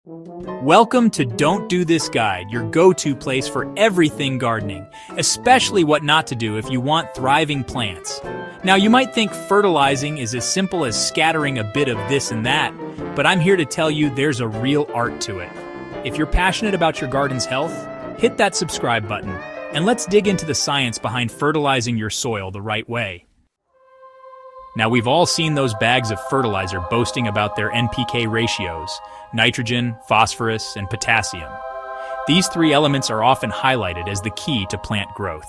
Welcome to Don't Do This Guide, your go-to place for everything gardening, especially what not to do if you want thriving plants. Now, you might think fertilizing is as simple as scattering a bit of this and that, but I'm here to tell you there's a real art to it. If you're passionate about your garden's health, hit that subscribe button, and let's dig into the science behind fertilizing your soil the right way. Now, we've all seen those bags of fertilizer boasting about their NPK ratios: nitrogen, phosphorus, and potassium. These three elements are often highlighted as the key to plant growth.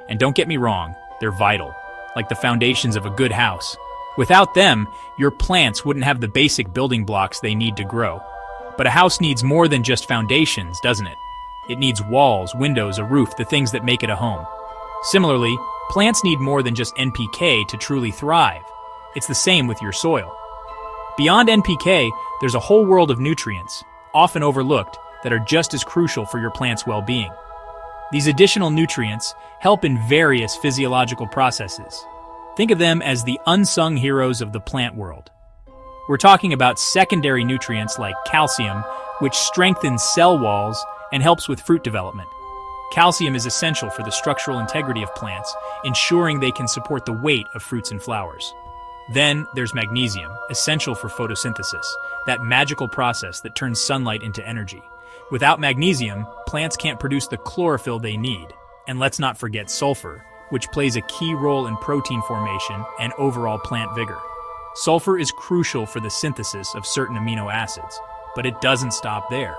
And don't get me wrong, they're vital, like the foundations of a good house. Without them, your plants wouldn't have the basic building blocks they need to grow. But a house needs more than just foundations, doesn't it? It needs walls, windows, a roof, the things that make it a home. Similarly, plants need more than just NPK to truly thrive. It's the same with your soil. Beyond NPK, there's a whole world of nutrients, often overlooked, that are just as crucial for your plant's well-being. These additional nutrients help in various physiological processes. Think of them as the unsung heroes of the plant world. We're talking about secondary nutrients like calcium, which strengthens cell walls and helps with fruit development. Calcium is essential for the structural integrity of plants, ensuring they can support the weight of fruits and flowers. Then there's magnesium, essential for photosynthesis, that magical process that turns sunlight into energy. Without magnesium, plants can't produce the chlorophyll they need. And let's not forget sulfur, which plays a key role in protein formation and overall plant vigor. Sulfur is crucial for the synthesis of certain amino acids, but it doesn't stop there.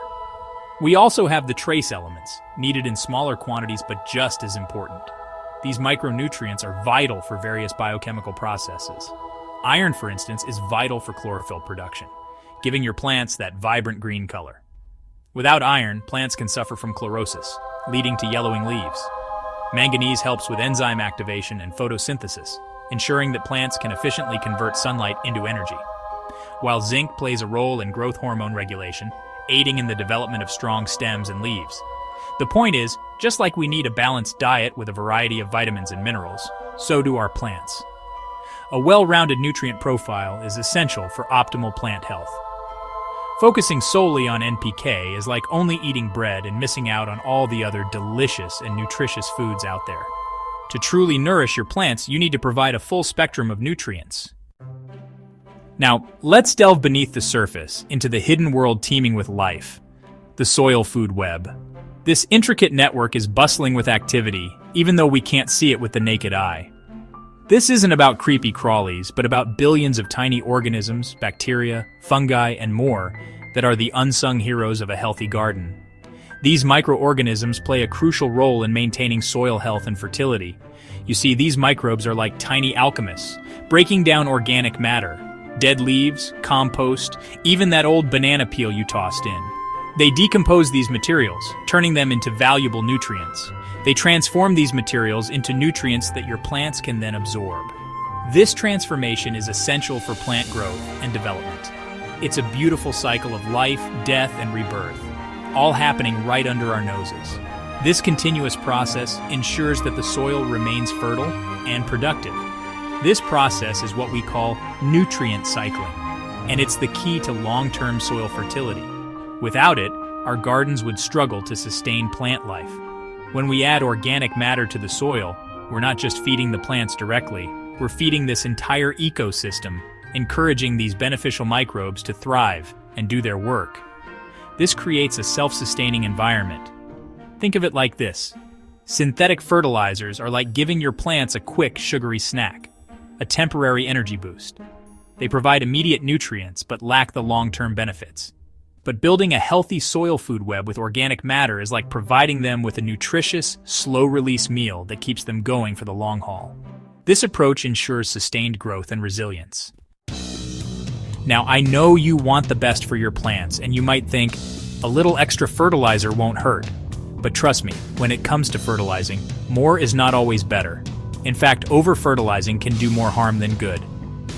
We also have the trace elements, needed in smaller quantities but just as important. These micronutrients are vital for various biochemical processes. Iron, for instance, is vital for chlorophyll production, giving your plants that vibrant green color. Without iron, plants can suffer from chlorosis, leading to yellowing leaves. Manganese helps with enzyme activation and photosynthesis, ensuring that plants can efficiently convert sunlight into energy. While zinc plays a role in growth hormone regulation, aiding in the development of strong stems and leaves. The point is, just like we need a balanced diet with a variety of vitamins and minerals, so do our plants. A well-rounded nutrient profile is essential for optimal plant health. Focusing solely on NPK is like only eating bread and missing out on all the other delicious and nutritious foods out there. To truly nourish your plants, you need to provide a full spectrum of nutrients. Now, let's delve beneath the surface into the hidden world teeming with life, the soil food web. This intricate network is bustling with activity, even though we can't see it with the naked eye. This isn't about creepy crawlies, but about billions of tiny organisms, bacteria, fungi, and more that are the unsung heroes of a healthy garden. These microorganisms play a crucial role in maintaining soil health and fertility. You see, these microbes are like tiny alchemists, breaking down organic matter, dead leaves, compost, even that old banana peel you tossed in. They decompose these materials, turning them into valuable nutrients. They transform these materials into nutrients that your plants can then absorb. This transformation is essential for plant growth and development. It's a beautiful cycle of life, death, and rebirth, all happening right under our noses. This continuous process ensures that the soil remains fertile and productive. This process is what we call nutrient cycling, and it's the key to long-term soil fertility. Without it, our gardens would struggle to sustain plant life. When we add organic matter to the soil, we're not just feeding the plants directly, we're feeding this entire ecosystem, encouraging these beneficial microbes to thrive and do their work. This creates a self-sustaining environment. Think of it like this. Synthetic fertilizers are like giving your plants a quick, sugary snack, a temporary energy boost. They provide immediate nutrients but lack the long-term benefits. But building a healthy soil food web with organic matter is like providing them with a nutritious, slow-release meal that keeps them going for the long haul. This approach ensures sustained growth and resilience. Now, I know you want the best for your plants, and you might think, a little extra fertilizer won't hurt. But trust me, when it comes to fertilizing, more is not always better. In fact, over-fertilizing can do more harm than good.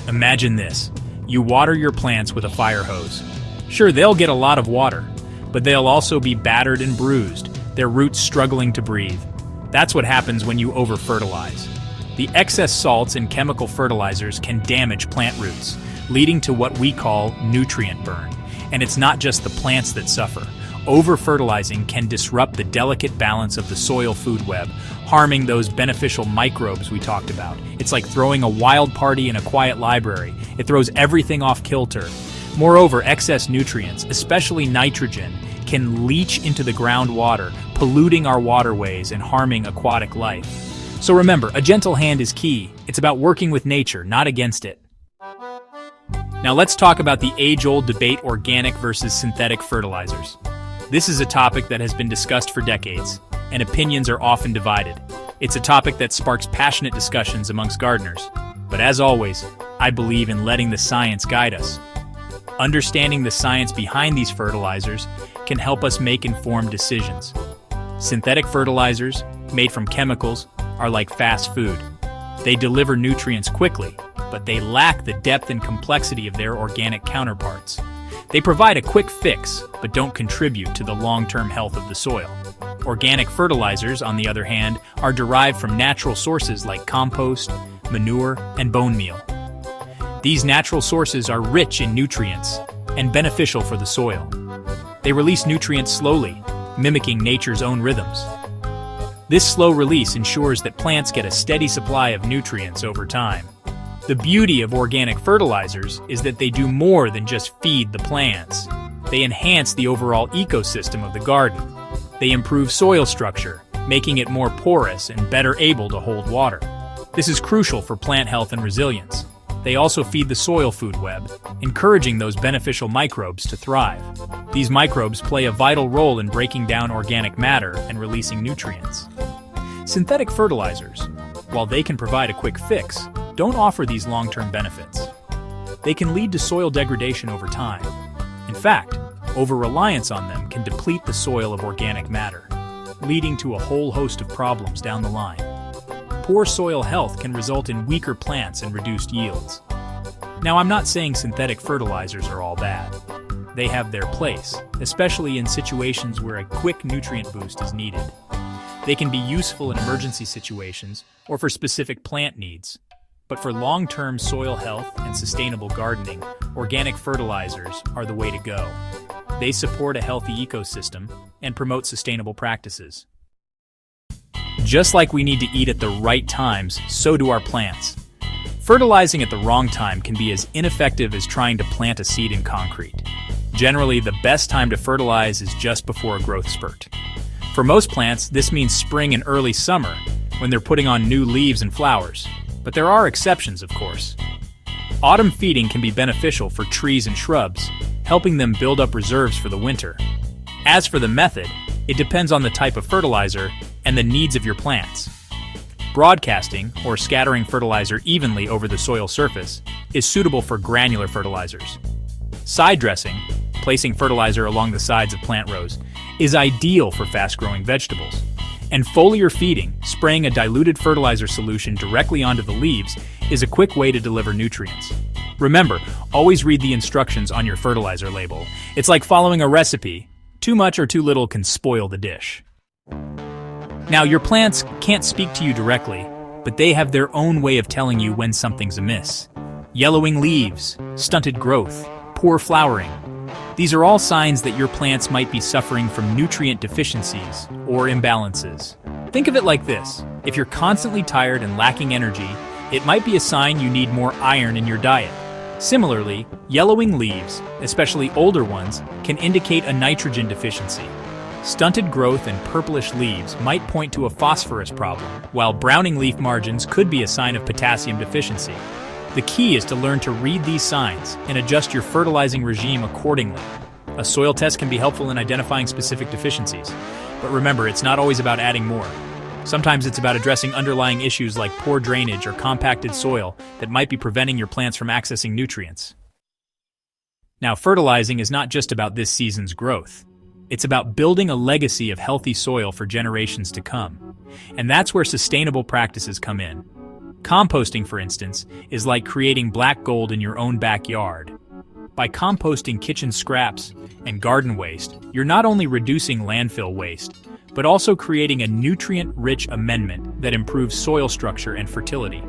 Imagine this. You water your plants with a fire hose. Sure, they'll get a lot of water, but they'll also be battered and bruised, their roots struggling to breathe. That's what happens when you over-fertilize. The excess salts and chemical fertilizers can damage plant roots, leading to what we call nutrient burn. And it's not just the plants that suffer. Overfertilizing can disrupt the delicate balance of the soil food web, harming those beneficial microbes we talked about. It's like throwing a wild party in a quiet library. It throws everything off kilter. Moreover, excess nutrients, especially nitrogen, can leach into the groundwater, polluting our waterways and harming aquatic life. So remember, a gentle hand is key. It's about working with nature, not against it. Now let's talk about the age-old debate: organic versus synthetic fertilizers. This is a topic that has been discussed for decades, and opinions are often divided. It's a topic that sparks passionate discussions amongst gardeners. But as always, I believe in letting the science guide us. Understanding the science behind these fertilizers can help us make informed decisions. Synthetic fertilizers, made from chemicals, are like fast food. They deliver nutrients quickly, but they lack the depth and complexity of their organic counterparts. They provide a quick fix, but don't contribute to the long-term health of the soil. Organic fertilizers, on the other hand, are derived from natural sources like compost, manure, and bone meal. These natural sources are rich in nutrients and beneficial for the soil. They release nutrients slowly, mimicking nature's own rhythms. This slow release ensures that plants get a steady supply of nutrients over time. The beauty of organic fertilizers is that they do more than just feed the plants. They enhance the overall ecosystem of the garden. They improve soil structure, making it more porous and better able to hold water. This is crucial for plant health and resilience. They also feed the soil food web, encouraging those beneficial microbes to thrive. These microbes play a vital role in breaking down organic matter and releasing nutrients. Synthetic fertilizers, while they can provide a quick fix, don't offer these long-term benefits. They can lead to soil degradation over time. In fact, over-reliance on them can deplete the soil of organic matter, leading to a whole host of problems down the line. Poor soil health can result in weaker plants and reduced yields. Now, I'm not saying synthetic fertilizers are all bad. They have their place, especially in situations where a quick nutrient boost is needed. They can be useful in emergency situations or for specific plant needs. But for long-term soil health and sustainable gardening, organic fertilizers are the way to go. They support a healthy ecosystem and promote sustainable practices. Just like we need to eat at the right times, so do our plants. Fertilizing at the wrong time can be as ineffective as trying to plant a seed in concrete. Generally, the best time to fertilize is just before a growth spurt. For most plants, this means spring and early summer, when they're putting on new leaves and flowers. But there are exceptions, of course. Autumn feeding can be beneficial for trees and shrubs, helping them build up reserves for the winter. As for the method, it depends on the type of fertilizer and the needs of your plants. Broadcasting, or scattering fertilizer evenly over the soil surface, is suitable for granular fertilizers. Side dressing, placing fertilizer along the sides of plant rows, is ideal for fast-growing vegetables. And foliar feeding, spraying a diluted fertilizer solution directly onto the leaves, is a quick way to deliver nutrients. Remember, always read the instructions on your fertilizer label. It's like following a recipe. Too much or too little can spoil the dish. Now, your plants can't speak to you directly, but they have their own way of telling you when something's amiss. Yellowing leaves, stunted growth, poor flowering. These are all signs that your plants might be suffering from nutrient deficiencies or imbalances. Think of it like this: if you're constantly tired and lacking energy, it might be a sign you need more iron in your diet. Similarly, yellowing leaves, especially older ones, can indicate a nitrogen deficiency. Stunted growth and purplish leaves might point to a phosphorus problem, while browning leaf margins could be a sign of potassium deficiency. The key is to learn to read these signs and adjust your fertilizing regime accordingly. A soil test can be helpful in identifying specific deficiencies, but remember, it's not always about adding more. Sometimes it's about addressing underlying issues like poor drainage or compacted soil that might be preventing your plants from accessing nutrients. Now, fertilizing is not just about this season's growth. It's about building a legacy of healthy soil for generations to come. And that's where sustainable practices come in. Composting, for instance, is like creating black gold in your own backyard. By composting kitchen scraps and garden waste, you're not only reducing landfill waste, but also creating a nutrient-rich amendment that improves soil structure and fertility.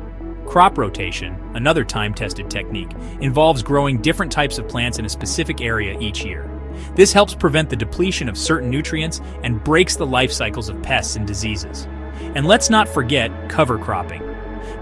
Crop rotation, another time-tested technique, involves growing different types of plants in a specific area each year. This helps prevent the depletion of certain nutrients and breaks the life cycles of pests and diseases. And let's not forget cover cropping.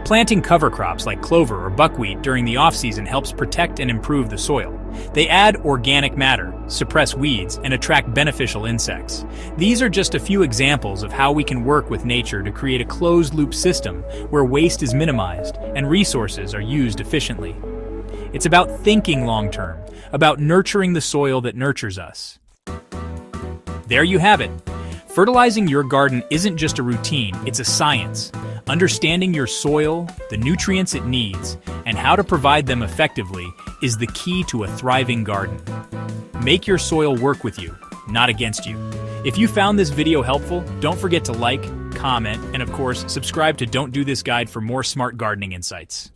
Planting cover crops like clover or buckwheat during the off-season helps protect and improve the soil. They add organic matter, suppress weeds, and attract beneficial insects. These are just a few examples of how we can work with nature to create a closed-loop system where waste is minimized and resources are used efficiently. It's about thinking long-term, about nurturing the soil that nurtures us. There you have it. Fertilizing your garden isn't just a routine, it's a science. Understanding your soil, the nutrients it needs, and how to provide them effectively is the key to a thriving garden. Make your soil work with you, not against you. If you found this video helpful, don't forget to like, comment, and of course, subscribe to Don't Do This Guide for more smart gardening insights.